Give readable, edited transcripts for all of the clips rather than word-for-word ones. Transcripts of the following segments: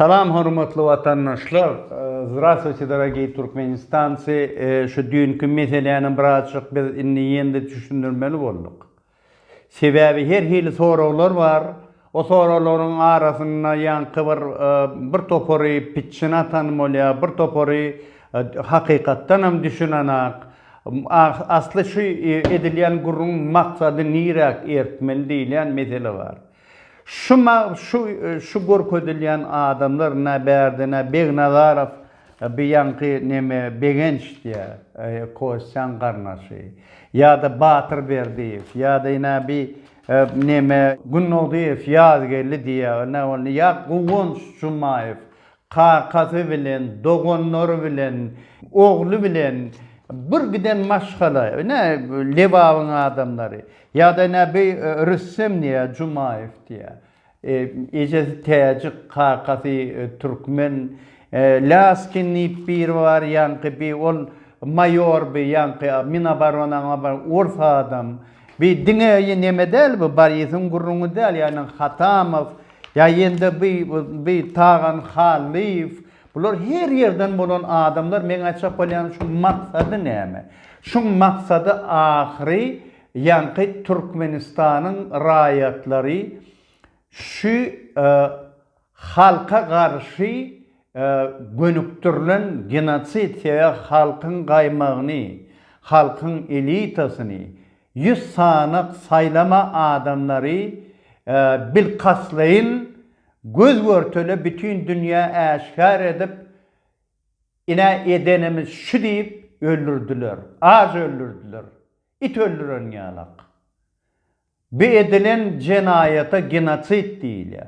Salam hürmetli vatandaşlar. Здравствуйте, dорогие turkmenistanцы. Şu dünkü meselenin birazcık biz inni düşündürmeli olduk. Sebebi her hili sorular var. O soruların arasında yankı bir toporu pitçin atan olya, bir toporu hakikattan hem düşünanak. Aslı şu edilen gurun maksadı nirak ertmeli deyilen mesele var. Şu gorku edilen adamlar ne berdine Begnazarov bir yankı neme Begenç diye Koğuşcan Karnaşı ya da Batır Berdiyev ya da yine bir neme Günnoğduyev Yazgeli diye ne oldu ya Kuğun Şumayev kakası bilen, doğunları bilen, oğlu bilen bir giden maşgala ne Levav'ın adamları ya da ne bir ressam diye Cumayev diye ecezi tecik kakası Türkmen laskinli bir var yankı bir ol mayor bir yankı mina barona Urfa adam bir dineye nemedel bu bariyetin gurrunu del yani Hatamov ya yende bir tağan Halif bunlar her yerden bulan adamlar men açık bolyan şu maksadı neme? Şu maksadı ahiri yankı Türkmenistan'ın rayatları şu halka karşı gönüktürlen genotsit ya halkın kaymağını, halkın elitasını, 100 sanık saylama adamları bilkaslayın göz örtülü bütün dünya eşkar edip ine edenimiz şu deyip öldürdüler. Az öldürdüler. İt öldüren yalak. Bir edilen cenayete genotsit değil.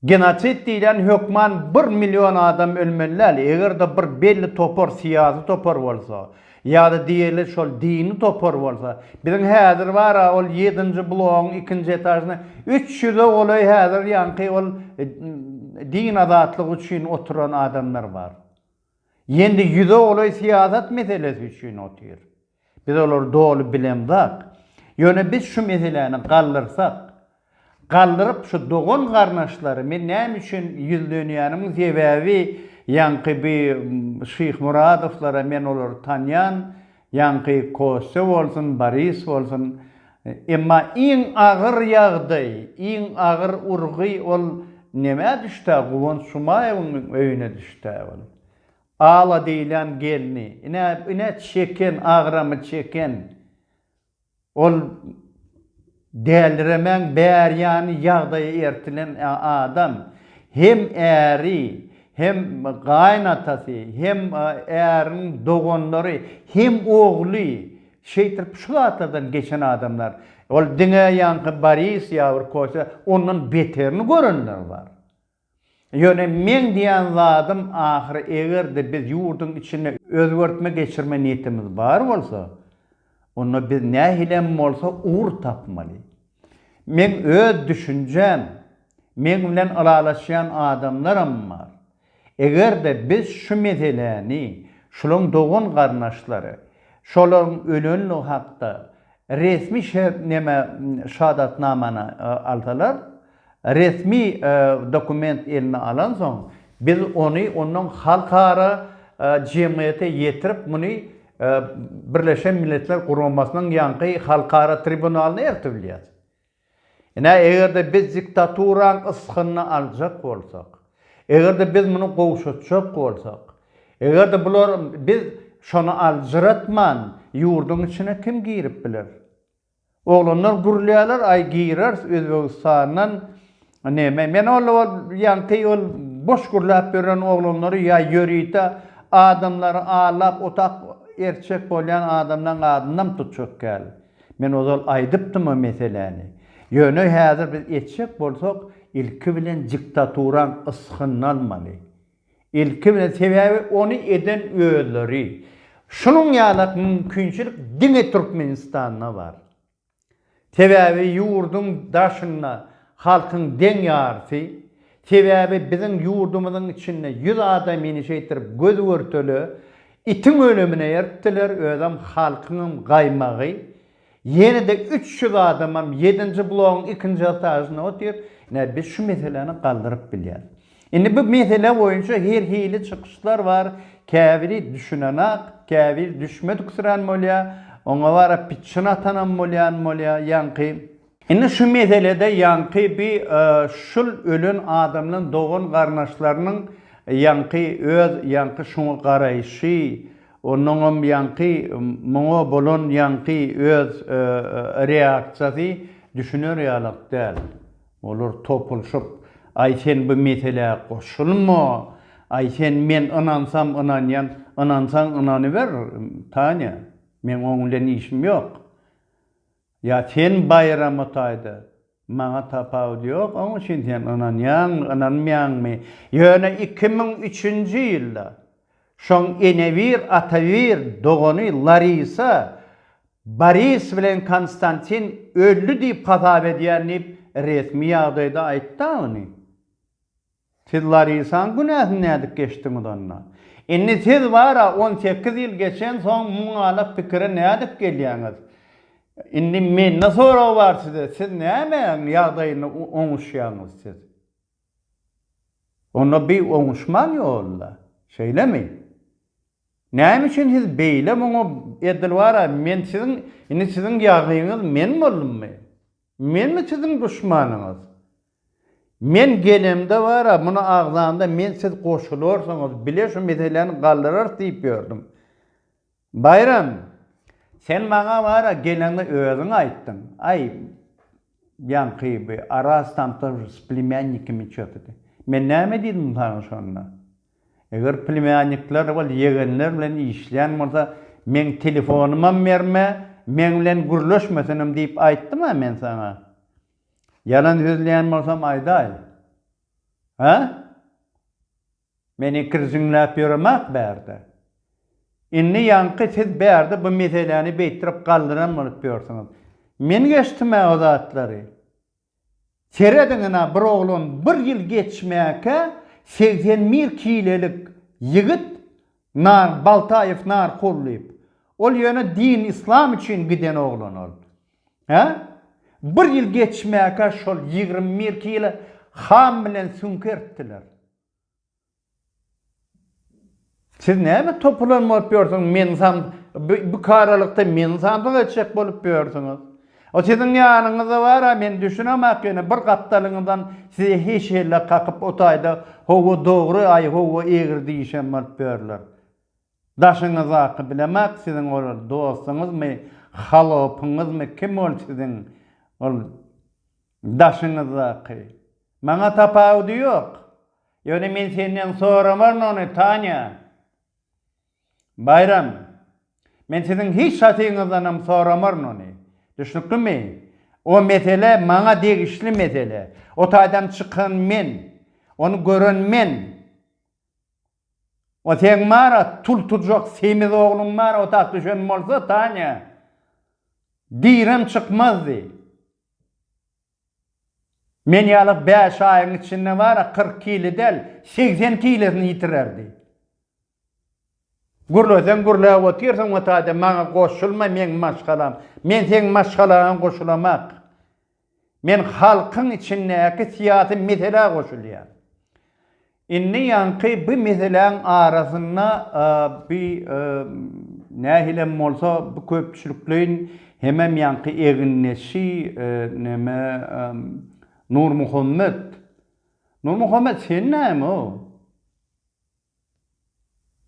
Genotsit deyilen hükman 1 milyon adam ölmeliler. Eğer de bir belli topor, siyasi topor olsa ya da diğerli şol dini topor olsa bizim hazır var ol 7. bloğun 2. etajına 300'e olay hazır yankı ol din azatlığı için oturan adamlar var. Yendi 100'e olay siyaset meselesi için oturuyor. Biz olur doğru bilemdik. Yani biz şu meseleni kaldırıp şu doğun kardeşleri men ne için yüzlönüyanımız sebebi yankı bir Şeyh Muradovlara men olur tanıyan yankı Kosev olsun, Baris olsun ama en ağır yağdı, en ağır urgı ol neme düştü? Kuvon Sumayev'in öyüne düştü. Ağla deyilen gelini, ine çeken, ağramı çeken ol değerlemen yani yağdayı ertilen adam hem eri hem kaynatası hem erin doğanları hem oğlu şeytir şu atadan geçen adamlar ol dine yankı Baris yavur koysa onun beterini görenler var. Yani men diyen zadım ahir eğer de biz yurdun içine özgürtme geçirme niyetimiz var olsa onu biz ne hilem olsa uğur tapmalı. Men öz düşüncem, men bilen alalaşan adamlarım var. Eğer de biz şu meseleni, şolun doğun kardeşleri, şolun ölünlü hakta resmi şahatnamanı aldılar, resmi dokument eline alan son, biz onu onun halkara cemiyete yetirip bunu Birleşen Milletler Kurulmasının yankı halkara tribunalına ertibilliyat. Yani eğer de biz diktaturan ıskını alacak olsak, eğer de biz bunu kovuşacak olsak, eğer de biz şunu alcıratman, yurdun içine kim girip bilir? Oğlanlar gurlayalar, ay girer Özbekistan'dan neme. Men yankı boş gurlayıp veren oğlanları ya yürüyte adamları ağlap otak erçek olan adamdan adından tutacak gel. Men o zaman aydıptım o meseleni. Yönü hazır biz etçek bolsak ilki bilen diktaturan ıskınlanmalı. İlki bilen sebebi onu eden öğeleri. Şunun yanık mümkünçülük dine Türkmenistan'na var. Sebebi yurdun daşına halkın den yarısı. Sebebi bizim yurdumuzun içinde 100 adam yeni şeytirip göz örtülü itin ölümüne yerttiler ödem halkının kaymağı. Yine de 300 adamım 7. bloğun 2. etajına oturuyor. Biz şu meseleni kaldırıp biliyoruz. Indi bu mesele boyunca her hili çıkışlar var. Käbiri düşünenak, käbir düşmedik sıran molya, ona var pitçin atanan molya, yankı. Indi şu meselede yankı bir şul ölün adamın doğun garnaşlarının yankı öz yankı şunu garayışı, onun yankı muňa bolan yankı öz reaksiyasy düşünür ýalyk däl. Olar topulşyp ay sen bu meseleye koşulma, ay sen men inansam inanyan, inansan inanyber taňa. Men oň bilen işim yok. Ya sen bayram otaydy. Maňa tapaw ýok, oň üçin sen inanyan, inanmaýanmy? Ýöne 2003-nji ýylda şoň enewir atawir dogany Larisa Boris bilen Konstantin öldü diýip hasap edýänip resmi ýagdaýda aýtdy. Siz Larisa'nın günahını nädik geçtiňiz onda? Indi siz bara 18 ýyl geçen soň muňa pikire nädik gelýäňiz? Indi men nasıl soraw bar size? Siz näme ýagdaýyny oňuşýaňyz siz? Onda bir oňuşman ýolda. Şeýlemi? Näme üçin siz beýle muňa edil bara men sizin ýagdaýyňyz men bolummy? Men mi sizin düşmanyňyz? Men gelemde var bunu ağzanda men siz koşulursanız bile şu meseleni kaldırır deyip gördüm. Bayram, sen bana var gelende özün ayttın. Ay, yankı bir arastamta plemiannikimi çöpüdü. Men näme dedim sana şonda? Eger plemiannikler bol yegenler bilen işleyen bolsa men telefonuma berme, men bilen gürleşmesenim deyip ayttım ha men sana. Yalan sözleyen bolsam ayday. Ha? Meni kirjinläp ýöremek berdi. Inni yankı siz berdi bu meseleni beýtirip galdyran bolup ýörsiňiz. Men geçdime o zatlary. Serediňine bir oglum 1 ýyl geçmäke 81 kilelik ýigit nar Baltaýew nar gollayıp. Ol ýöne din İslam üçin giden oglan ol. Ha? 1 ýyl geçmäke şol 21 kilo ham bilen sünkertdiler. Siz näme topulanma ýörsiňiz? Men sam bu karalykda men sandyk etjek bolup ýörsiňiz. O sizin ýanyňyzda bara men düşünemek ýöne bir gapdalyňyzdan size hiç helle kakyp otayda howa dogry ay howa egir diýişen bolup ýörler. Daşyňyz haky bilemek sizin olar dostuňyzmy, halapyňyzmy kim ol sizin? Ol daşyňyz haky. Maňa tapawdy ýok. Ýöne men senden soramar ony Taňa. Bayram, men sizin hiç şatyňyzdan soramar ony. Düşündükmi? O mesele maňa degişli mesele. O taýdan çykan men, onu gören men. O sen mara tul tutjak semiz oglum mara o tak düşen bolsa Taňa. Direm çykmazdy. Men ýalyk 5 aýyň içinde var 40 kilo del 80 kilosini ýitirerdi. Gurlasan gurlap otursan o taýda maňa goşulma men maşgalam. Men sen maşgalagyň goşulamak. Men halkyň içindäki siýasy mesele goşulýar. Inni yankı bu meseleň arasynda bir nähilem bolsa bu köpçülikliň hemem yankı eginleşi näme Nur Muhammed. Nur Muhammed sen näme o?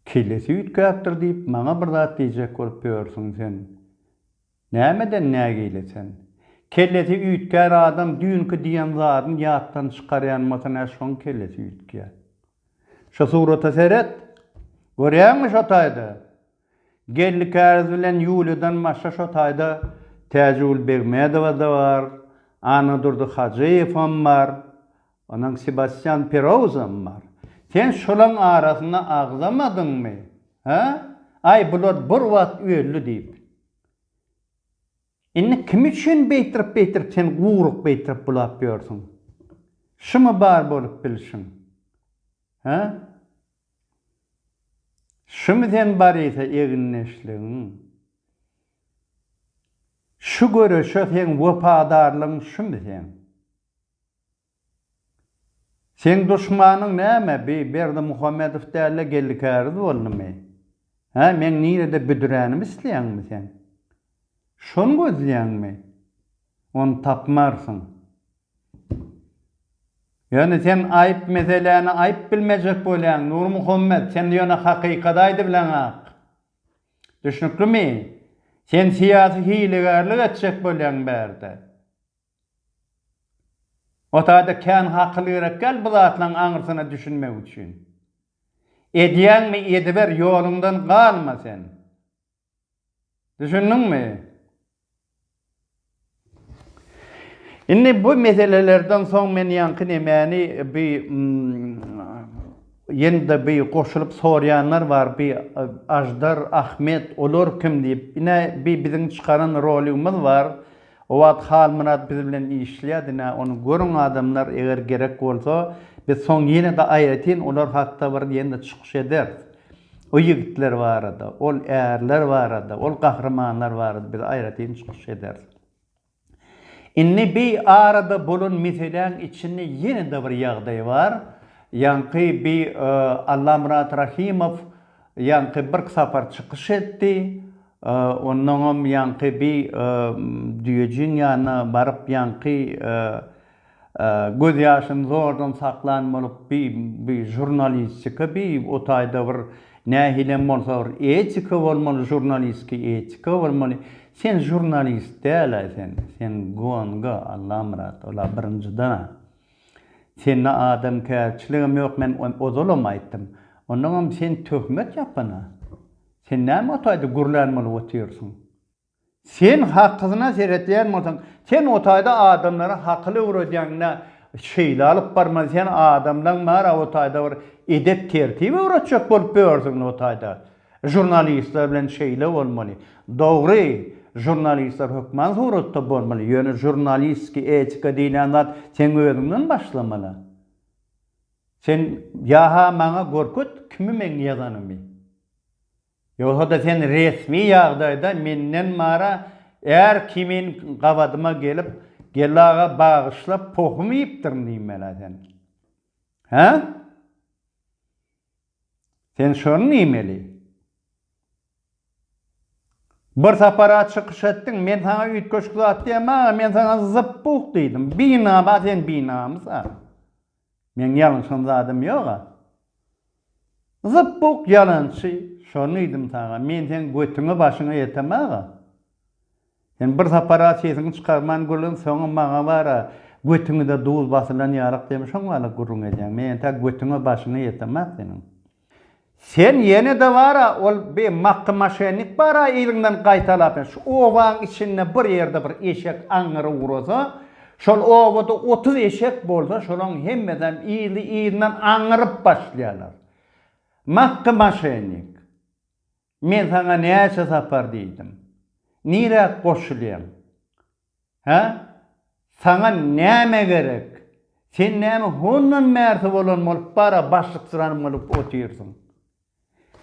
Kellesi ütkäpdir diýip maňa bir zat diýjek bolup ýörsiň sen. Nämeden nägeýlesen? Kellesi ütkä adam düňkü diýen zatyny ýatdan çykarýan şoň kellesi ütkä. Şu surata seret. Görýärmi şu taýda? Gelli kärz bilen ýulydan başga şu taýda Täjül Begmedowa da bar. Ana durdu Hacıyew var. Onaň Sebastian Perowzam var. Sen şolaň arasynda agzamadyňmy? Ha? Ay bular bir wagt öldü diýip. Inni kim üçin beýtirip sen guruk beýtirip bulap ýörsiň? Şumy bar bolup bilşiň? Ha? Şumy sen bar ise eginleşligiň? Şu görüşe sen wepadarlygyň şumy sen? Sen düşmanın näme? Berde Muhammedov däle gellikärdi bolnumy? Ha, men nirede büdüränimi isleýänmi sen? Şonu gözleýänmi? Onu tapmarsın. Yani sen ayıp meseleni ayıp bilmejek bolýan. Nur Muhammed sen ýöne hakykataýdy bilen düşünüklümi? Sen siyasi hilegarlyk etjek bolýan berde. Otada kän haklyrak gel bu zatlaryň aňyrsyna düşünmek üçin. Edýänmi ediber ýolundan galma sen. Düşündiňmi? Indi bu meselelerden soň men ýanky nemeni ýende bir goşulyp sorýanlar bar, bir Ajdar Ahmet olar kim diýip. Ine biziň çykaran rolymyz var. O wagt Halmynat biz bilen işleýärdi, onu görüň adamlar eger gerek bolsa, biz soň ýene de aýratyn olar hakda bir ýene çykyş eder. O ýigitler barada, ol ärler barada, ol gahrymanlar barada biz aýratyn çykyş eder. Inni bir arada bolun meseleň içinde ýene de bir ýagdaý bar. Ýanky bir Allamrat Rahimov ýanky bir sapar çykyş etdi. Ondan ýanky bir düýejin ýana baryp ýanky göz ýaşyny zordan saklanmalyk bir jurnalistika bir otaýda bir nähilem bolsa bir etika bolmaly, jurnalistik etika bolmaly. Sen jurnalist däl sen gonga Allamrat ola birinciden. Sen adam kärçiligim ýok, men ozalam aýtdym. Ondan sen töhmet ýapana. Sen näme otaýda gurlanmaly otyrsyň? Sen hakkyna seretleýän bolsaň, sen otaýda adamlara hakly uradýanyna şeýle alyp barmaly. Sen adamdan mara otaýda bir edep tertibi uratjak bolup berýärsiň otaýda. Jurnalistler bilen şeýle bolmaly. Dogry, jurnalistler hökman suratda bolmaly. Ýöne jurnalistki etika diýilen zat sen özüňden başlamaly. Sen ýaha maňa gorkut, kimi men ýazanymy? Ýogsa da sen resmi ýagdaýda menden mara eğer kimin gawadyma gelip gelaga bagyşlap pohum ýipdir diýmeli sen. Ha? Sen şonu diýmeli. Bir sapara çykyş etdiň, men sana üýtgeşik zat diýmä, men sana zıppuk diýdim. Bina bazen binamysa. Men ýalňyşym zadym ýok. Zıppuk ýalançy. Şonu diýdim sana, men sen götüňe başyňa ýetemäge. Sen bir sapara sesini çykarman gülün soňa maňa bara, götüňde duz basylan ýarak demişiň wala gurrun edýän. Men ta götüňe başyňa ýetemäk senin. Sen ýene de bara, ol bir makmaşenlik bara ýylyňdan gaýtalap. Şu owaň içinde bir ýerde bir eşek aňyry urasa, şol owada 30 eşek bolsa, şolaň hemmeden ýyly-ýylyňdan aňyryp başlaýarlar. Makmaşenlik. Men sana näçe sapar diýdim. Nire goşulýan? Ha? Sana näme gerek? Sen näme hondan märti bolan bolup bara başlyk sırany bolup otyrsyň?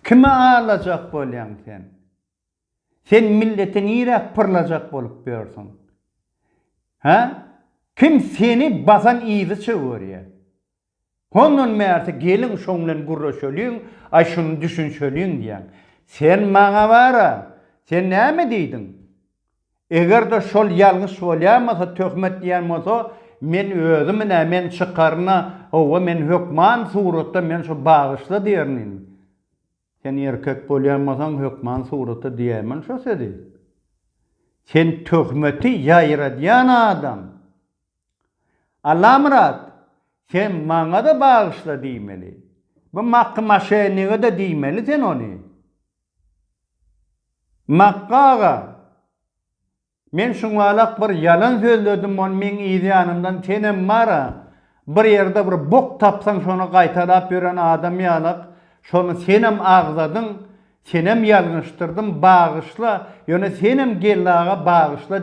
Kime alacak bolýan sen? Sen milleti nire pırlajak bolup berýärsiň? Ha? Kim seni basan iýdi çöwürýär? Hondan märti gelin şoňlan gurraşölýän, ay şunu düşünşölýän diýen. Sen maňa bara, sen näme diýdin? Eger de şol ýalňyş bolýarmasa, töhmet diýen bolsa, men özüm men çykarna, owa men hökman suratda men şu bagyşla diýerin. Sen erkek bolýarmasaň hökman suratda diýermen şo sedi. Sen töhmeti ýaýradýan adam. Allamrat, sen maňa da bagyşla diýmeli. Bu makmaşenige de diýmeli sen onu. Makkaga men şuňalak bir yalan sözledim, on men ýanymdan tenem mara. Bir ýerde bir bok tapsaň şonu gaýtalap beren adam ýalak, şonu senem agzadyň, senem ýalňyşdyrdym, bagyşla, ýöne senem gellaga bagyşla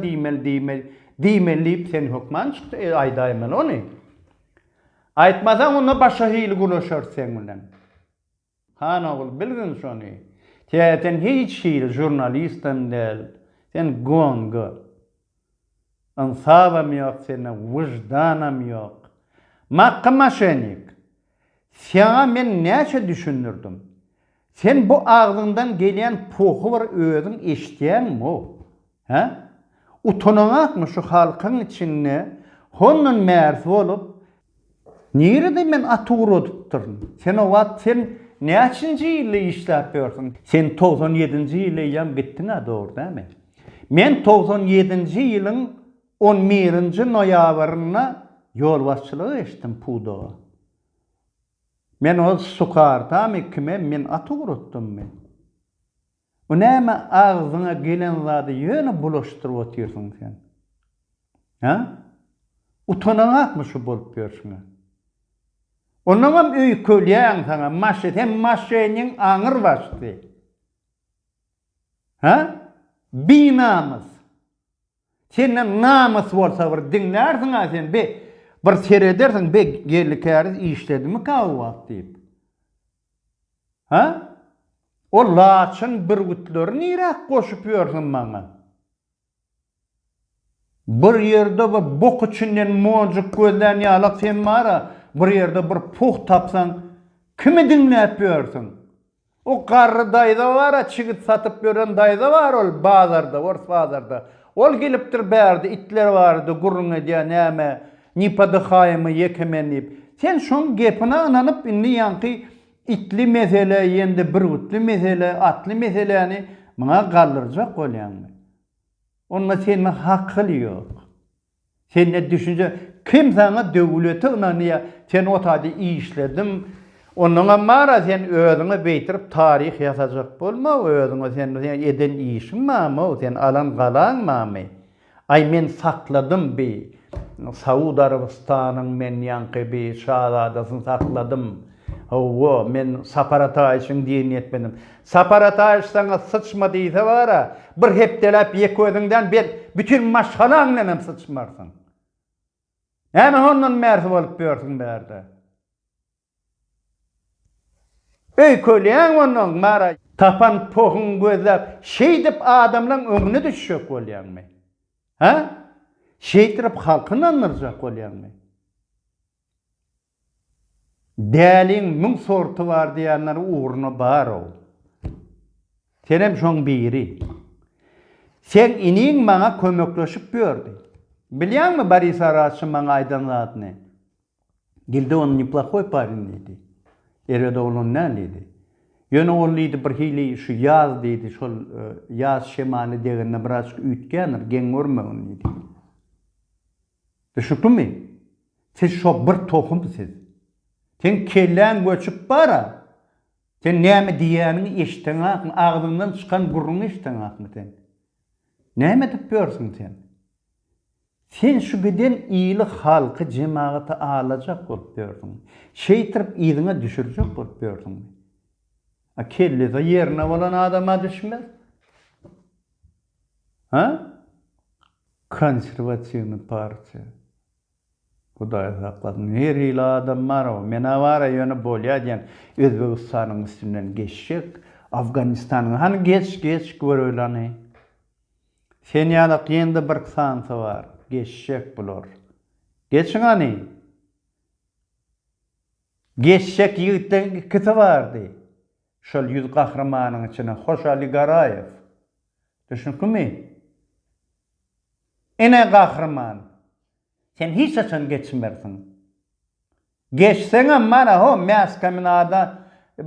diýmeli sen hökman çykdy, aýdaýmel onu. Aýtmasaň onda başa hili gulaşar sen bilen. Han ogul bilgin şonu. Sen hiç hili jurnalistim del. Sen gonga. Ansabam ýok, sene vicdanam ýok. Makmaşenik. Sana men näçe düşünürdim? Sen bu ağzından gelen poğu var özün eşdiyen mi? Ha? Utonanak mı şu halkın içinde? Honun mersi olup, nerede men aturu tutturun? Sen o vat sen näçinci ýyly işläpýärsiň? Sen 97-nji ýyly ýam gittin ha doğru değil mi? Men 97-nji ýylyň 11-nji noýabryna ýol başçylygy etdim Pudoga. Men o sukartam kime men atuguruttum men. O näme ağzyna gelen zady ýöne bulaşdyryp oturýarsyň sen? Ha? Utananakmy şu bolup ýörsiň? Onam öýkölýän sana maşet hem maşeňiň aňyr başdy. Ha? Binamız. Senin namys bolsa bir dinlersiň ha sen be bir seredersiň be gellikäriz işledimi kawwat diýip. Ha? O laçyn bir gütlerini nirak goşup ýörsiň maňa. Bir ýerde bir bok içinden monjuk gözden ýalak sen mara, bir ýerde bir puh tapsaň, kimi dinläp ýörsiň? O garry daýda bar, çigit satyp ýören daýda bar ol bazarda, ors bazarda. Ol gelipdir bärdi, itler bardy, gurrun edýän näme, ni padyhaýymy yekemenip. Sen şoň gepine inanyp indi ýanky itli mesele, ýendi bir gutly mesele, atly meseleni maňa galdyrjak bolýanmy? Onda senin hakkı yok. Senin düşünce kim sana dövlete inanıyor? Sen o tadı iyi işledim. Onunla mara sen özüne beytirip tarih yazacak bolma. Özüne sen eden işin mı? Sen alan kalan mı? Ay men sakladım bir. Saud Arabistan'ın men yankı bir şahzadasını sakladım. O men saparata için diye niyetmedim. Saparata sana sıçma deyse var ha, bir hepdelep yek özünden bir bütün maşgalanla sıçmarsın. Hemen onun mersi olup diyorsun berde. Öykölyen onun mara tapan pohun gözlep şeydip adamların ömrüne düşecek olyan mı? Ha? Şeydirip halkını anıracak olyan mı? Dälin mün sortu var diýenler uğruna bar o. Senem şoň biri. Sen iniň maňa kömekleşip bördi. Bilýärmi Boris Araçy maňa aýdanladyny? Gildi on neplahoy parень diýdi. Erede onun näme diýdi? Ýöne ol diýdi bir hili şu ýaz diýdi, şol ýaz şemany degende biraz üýtgenir, geň görmegin diýdi. Düşüpmi? Siz şo bir tohumsyz. Sen kellen göçüp bara. Sen näme diýänini eşitdiň, ağzından çykan gurruny eşitdiň sen. Näme diýip ýörsiň sen? Sen şu giden iýlik halky jemaaty alajak bolup ýörsiň. Şeytirip ýygyna düşürjek bolup ýörsiň. A kelle de ýerine bolan adama düşmez. Ha? Konserwatiwny partiýa. Hudaý saklasın. Her ýyly adam bar o. Mena bara ýöne bolýar diýen Özbegistanyň üstünden geçşek, Afganistanyň hani geç görölany. Sen ýaly ýendi bir sansy bar. Geçşek bular. Geçiň hani. Geçşek ýigitden ikisi bardy. Şol ýüz gahramanyň içine Hoşali Garayev. Düşünkimi? Ene gahraman. Sen hiç açan geçmersin. Geçsene mana ho mäskaminada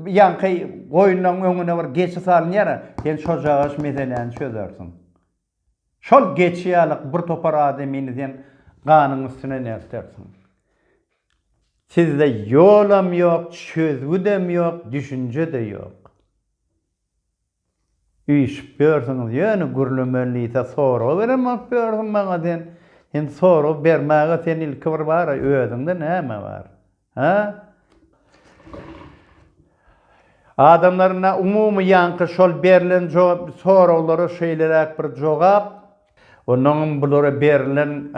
yankı goýunyň öňüne bir geçi salyn ýere, sen şo jagaş meseleni çözersin. Şol geçýärlik bir topar adamyny sen ganyň üstüne nästersin. Sizde ýolam ýok, çözgüdem ýok, düşünje de ýok. Üýş börsiňiz ýöne gürlemeliyse sora beremok börsiň maňa sen. Sen soru bermäge sen ilki bir bar, özüňde näme bar? Ha? Adamlaryna umumy ýanky şol berilen sorawlara şeýlerek bir jogap, onuň bulara berilen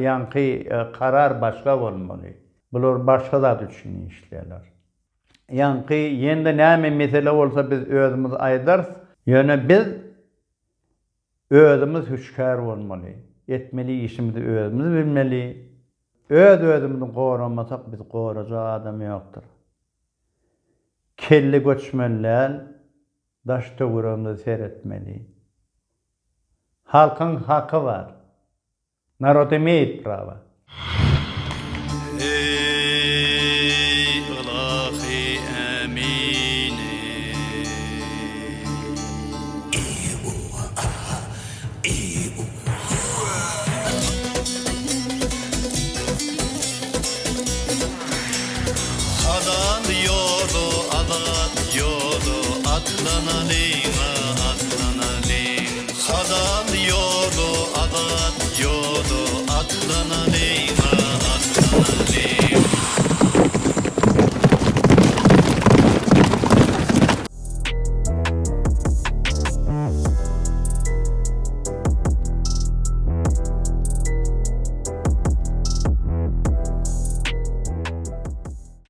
ýanky karar başga bolmaly. Bular başga zat üçin işlerler. Ýanky ýende näme mesele bolsa biz özümiz aýdars, ýöne biz özümiz hüşkär bolmaly. Etmeli işimizi özümüz bilmeli. Özümüzü goramasak biz gorajak adam ýokdur. Kelli göçmenler daş töwüründe seyretmeli. Halkın hakkı var. Narod emeyip prava. Ey ilahi emine adan yolu atlanalıyım